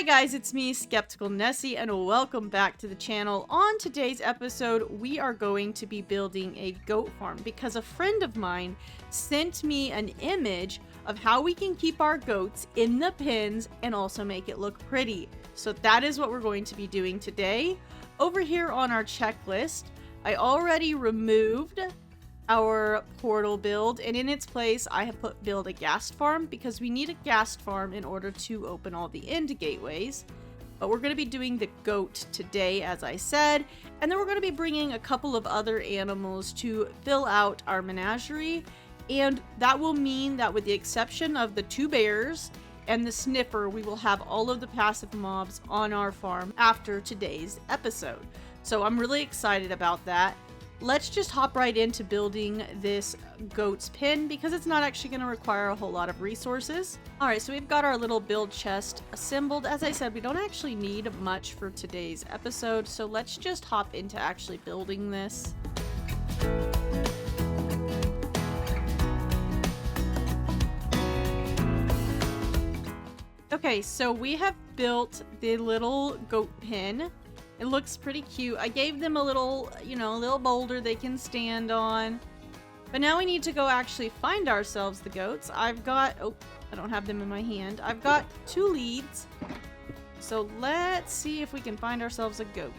Hi guys, it's me, Skeptical Nessie, and welcome back to the channel. On today's episode, we are going to be building a goat farm because a friend of mine sent me an image of how we can keep our goats in the pens and also make it look pretty. So that is what we're going to be doing today. Over here on our checklist, I already removed our portal build, and in its place I have put build a ghast farm because we need a ghast farm in order to open all the end gateways. But we're going to be doing the goat today, as I said, and then we're going to be bringing a couple of other animals to fill out our menagerie, and that will mean that with the exception of the 2 bears and the sniffer, we will have all of the passive mobs on our farm after today's episode. So I'm really excited about that. Let's just hop right into building this goat's pen because it's not actually going to require a whole lot of resources. Alright, so we've got our little build chest assembled. As I said, we don't actually need much for today's episode, so let's just hop into actually building this. Okay, so we have built the little goat pen. It looks pretty cute. I gave them a little, a little boulder they can stand on. But now we need to go actually find ourselves the goats. I've got, oh, I don't have them in my hand. I've got 2 leads. So let's see if we can find ourselves a goat.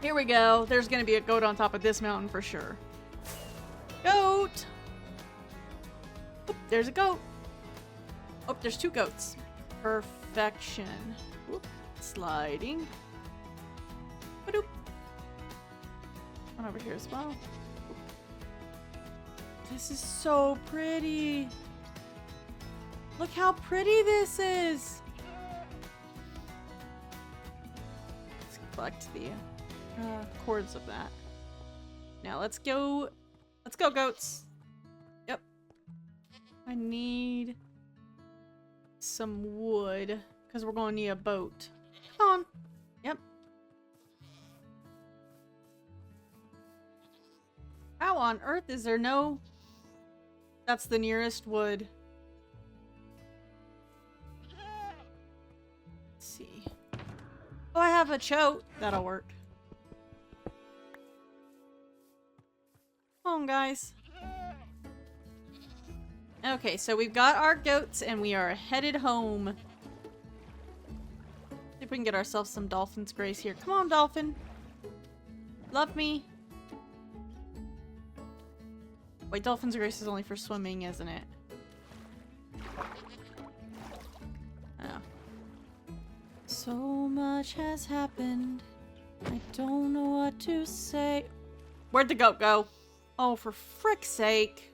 Here we go. There's going to be a goat on top of this mountain for sure. Goat! Oh, there's a goat. Oh, there's 2 goats. Perfection. Whoop. Sliding. Ba-doop. One over here as well. This is so pretty. Look how pretty this is. Let's collect the cords of that. Now let's go. Let's go, goats. Yep. I need some wood because we're going to need a boat. Come on. Yep. How on earth is there no... That's the nearest wood. Let's see. Oh, I have a chote. That'll work. Come on, guys. Okay, so we've got our goats and we are headed home. See if we can get ourselves some dolphin's grace here. Come on, dolphin. Love me. Wait, dolphin's grace is only for swimming, isn't it? Oh. So much has happened. I don't know what to say. Where'd the goat go? Oh, for frick's sake.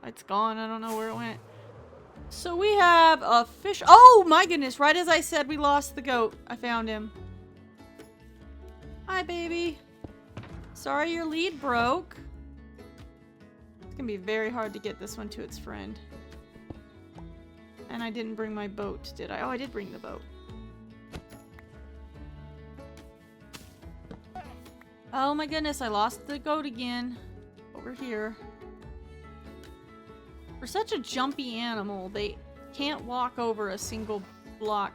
It's gone. I don't know where it went. So we have a fish. Oh my goodness. Right as I said, we lost the goat. I found him. Hi, baby. Sorry your lead broke. It's going to be very hard to get this one to its friend. And I didn't bring my boat, did I? Oh, I did bring the boat. Oh my goodness. I lost the goat again. Over here. For such a jumpy animal, they can't walk over a single block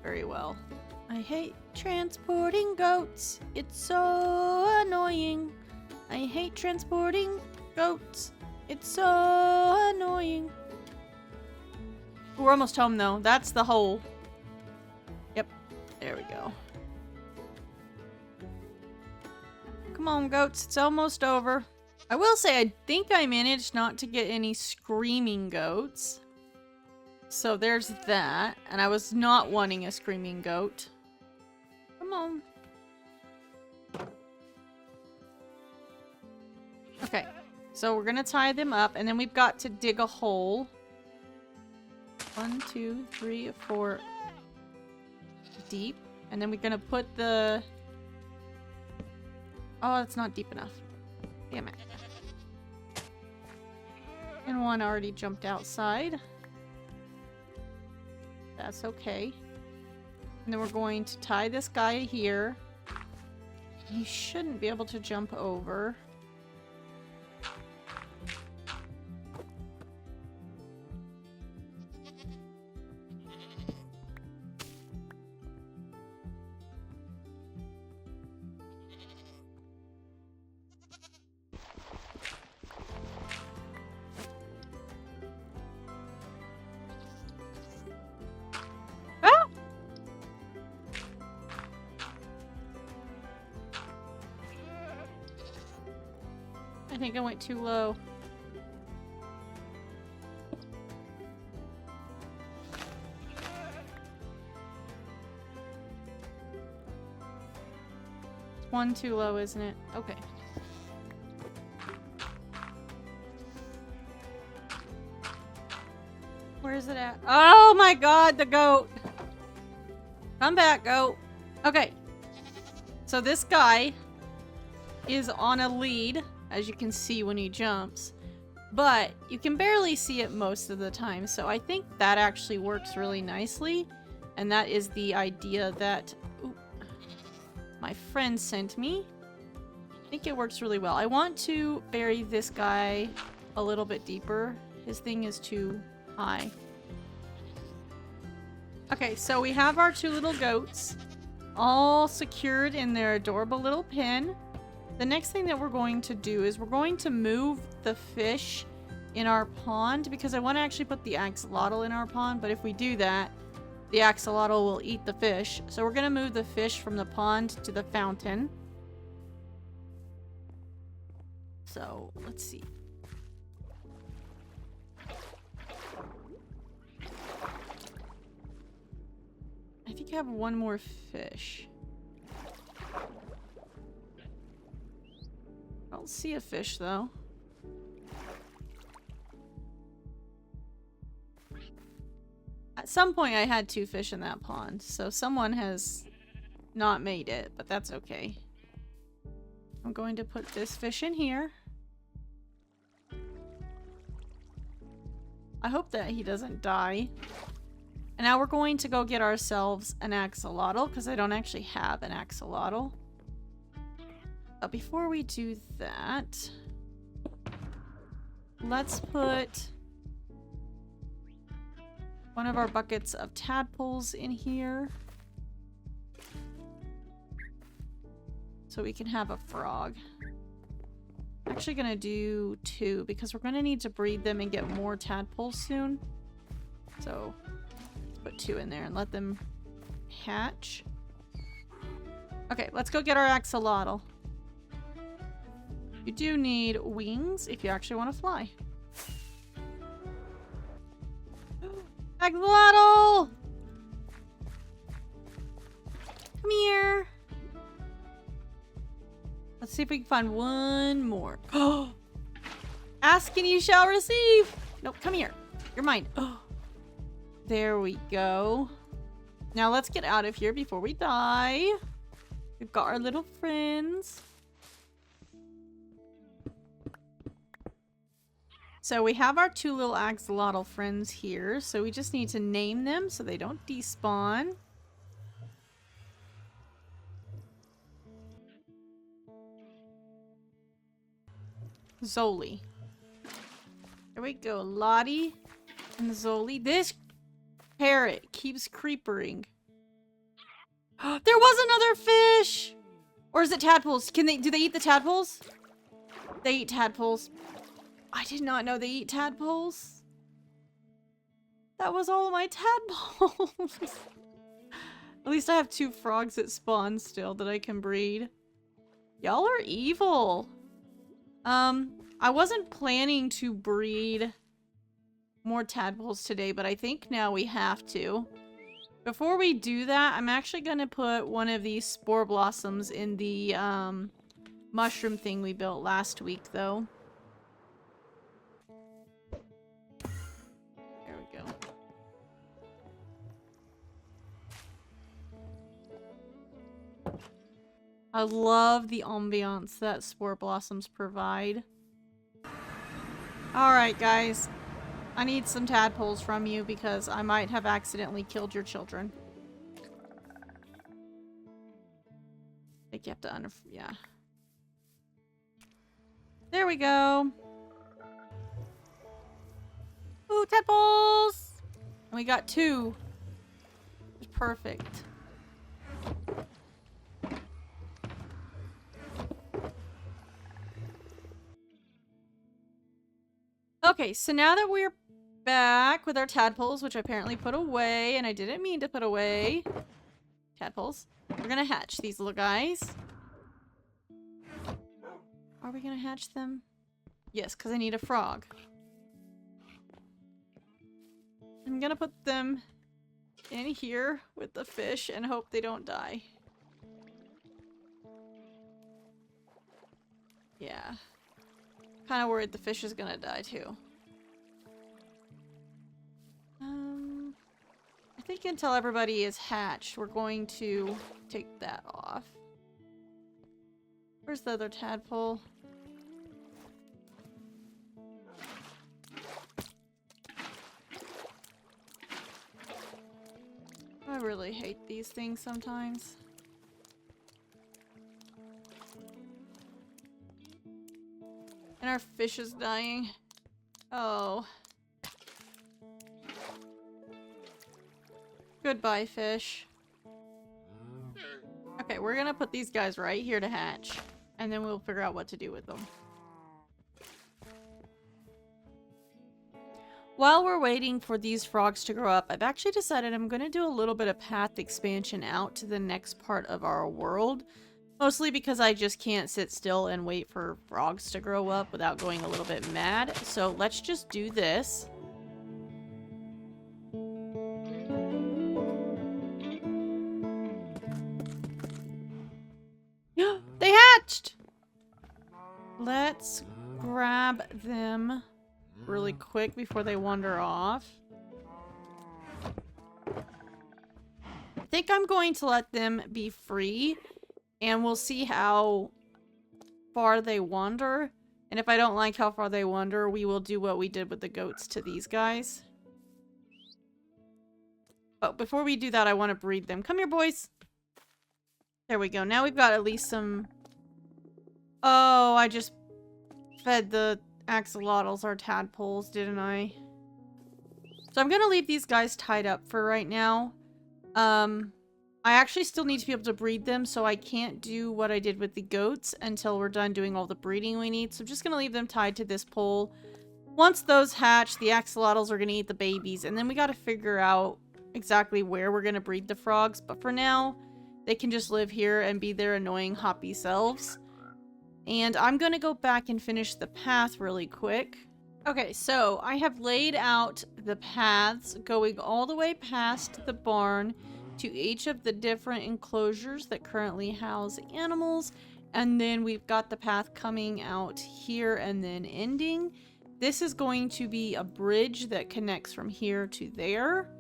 very well. I hate transporting goats. It's so annoying. I hate transporting goats. It's so annoying. We're almost home though. That's the hole. Yep. There we go. Come on, goats. It's almost over. I will say, I think I managed not to get any screaming goats. So there's that. And I was not wanting a screaming goat. Come on. Okay. So we're going to tie them up. And then we've got to dig a hole. 1, 2, 3, 4 deep. And then we're going to put the... Oh, it's not deep enough. Damn it. And one already jumped outside. That's okay. And then we're going to tie this guy here. He shouldn't be able to jump over. think I went too low. It's one too low, isn't it? Okay. Where is it at? Oh my god, the goat! Come back, goat. Okay. So this guy is on a lead, as you can see when he jumps. But you can barely see it most of the time. So I think that actually works really nicely. And that is the idea that my friend sent me. I think it works really well. I want to bury this guy a little bit deeper. His thing is too high. Okay, so we have our two little goats all secured in their adorable little pen. The next thing that we're going to do is we're going to move the fish in our pond because I want to actually put the axolotl in our pond, but if we do that, the axolotl will eat the fish. So we're going to move the fish from the pond to the fountain. So, let's see. I think I have one more fish. I don't see a fish, though. At some point, I had two fish in that pond, so someone has not made it, but that's okay. I'm going to put this fish in here. I hope that he doesn't die. And now we're going to go get ourselves an axolotl, because I don't actually have an axolotl. But before we do that, let's put one of our buckets of tadpoles in here. So we can have a frog. I'm actually going to do 2, because we're going to need to breed them and get more tadpoles soon. So put 2 in there and let them hatch. Okay, let's go get our axolotl. You do need wings if you actually want to fly. Axolotl! Come here. Let's see if we can find one more. Oh! Ask and you shall receive. Nope, come here. You're mine. Oh. There we go. Now let's get out of here before we die. We've got our little friends. So we have our 2 little axolotl friends here. So we just need to name them so they don't despawn. Zoli. There we go. Lottie and Zoli. This parrot keeps creepering. There was another fish! Or is it tadpoles? Do they eat the tadpoles? They eat tadpoles. I did not know they eat tadpoles. That was all my tadpoles. At least I have 2 frogs that spawn still that I can breed. Y'all are evil. I wasn't planning to breed more tadpoles today, but I think now we have to. Before we do that, I'm actually gonna put one of these spore blossoms in the mushroom thing we built last week, though. There we go. I love the ambiance that spore blossoms provide. Alright, guys. I need some tadpoles from you because I might have accidentally killed your children. I think you have to yeah. There we go. Ooh, tadpoles! And we got 2. Perfect. Okay, so now that we're back with our tadpoles, which I apparently put away, and I didn't mean to put away. Tadpoles. We're gonna hatch these little guys. Are we gonna hatch them? Yes, because I need a frog. I'm gonna put them in here with the fish and hope they don't die. Yeah. Kind of worried the fish is gonna die too. I think until everybody is hatched, we're going to take that off. Where's the other tadpole? I really hate these things sometimes. And our fish is dying. Oh. Goodbye, fish. Okay, we're gonna put these guys right here to hatch. And then we'll figure out what to do with them. While we're waiting for these frogs to grow up, I've actually decided I'm going to do a little bit of path expansion out to the next part of our world. Mostly because I just can't sit still and wait for frogs to grow up without going a little bit mad. So let's just do this. They hatched! Let's grab them really quick before they wander off. I think I'm going to let them be free, and we'll see how far they wander. And if I don't like how far they wander, we will do what we did with the goats to these guys. But before we do that, I want to breed them. Come here, boys. There we go. Now we've got at least some... Oh, I just fed the axolotls our tadpoles, didn't I? So I'm gonna leave these guys tied up for right now. I actually still need to be able to breed them, so I can't do what I did with the goats until we're done doing all the breeding we need. So I'm just gonna leave them tied to this pole. Once those hatch, the axolotls are gonna eat the babies, and then we gotta figure out exactly where we're gonna breed the frogs. But for now, they can just live here and be their annoying hoppy selves. And I'm going to go back and finish the path really quick. Okay, so I have laid out the paths going all the way past the barn to each of the different enclosures that currently house animals. And then we've got the path coming out here and then ending. This is going to be a bridge that connects from here to there.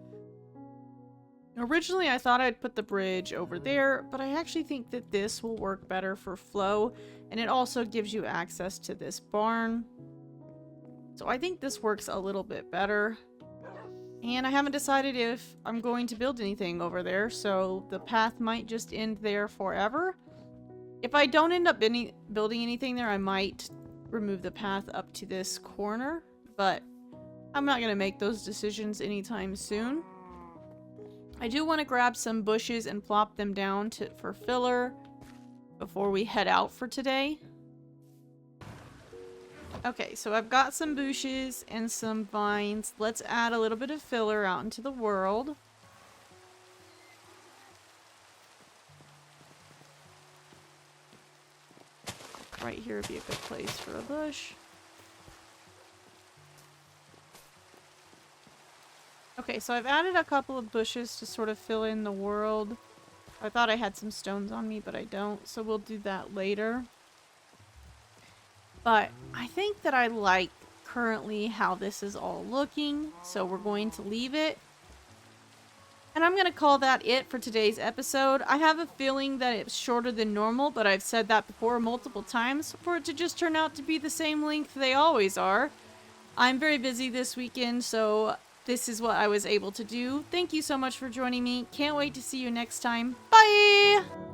Originally, I thought I'd put the bridge over there, but I actually think that this will work better for flow, and it also gives you access to this barn. So I think this works a little bit better. And I haven't decided if I'm going to build anything over there, so the path might just end there forever. If I don't end up building anything there, I might remove the path up to this corner, but I'm not going to make those decisions anytime soon. I do want to grab some bushes and plop them down for filler before we head out for today. Okay, so I've got some bushes and some vines. Let's add a little bit of filler out into the world. Right here would be a good place for a bush. Okay, so I've added a couple of bushes to sort of fill in the world. I thought I had some stones on me, but I don't, so we'll do that later. But I think that I like currently how this is all looking, so we're going to leave it. And I'm going to call that it for today's episode. I have a feeling that it's shorter than normal, but I've said that before multiple times for it to just turn out to be the same length they always are. I'm very busy this weekend, so this is what I was able to do. Thank you so much for joining me. Can't wait to see you next time. Bye!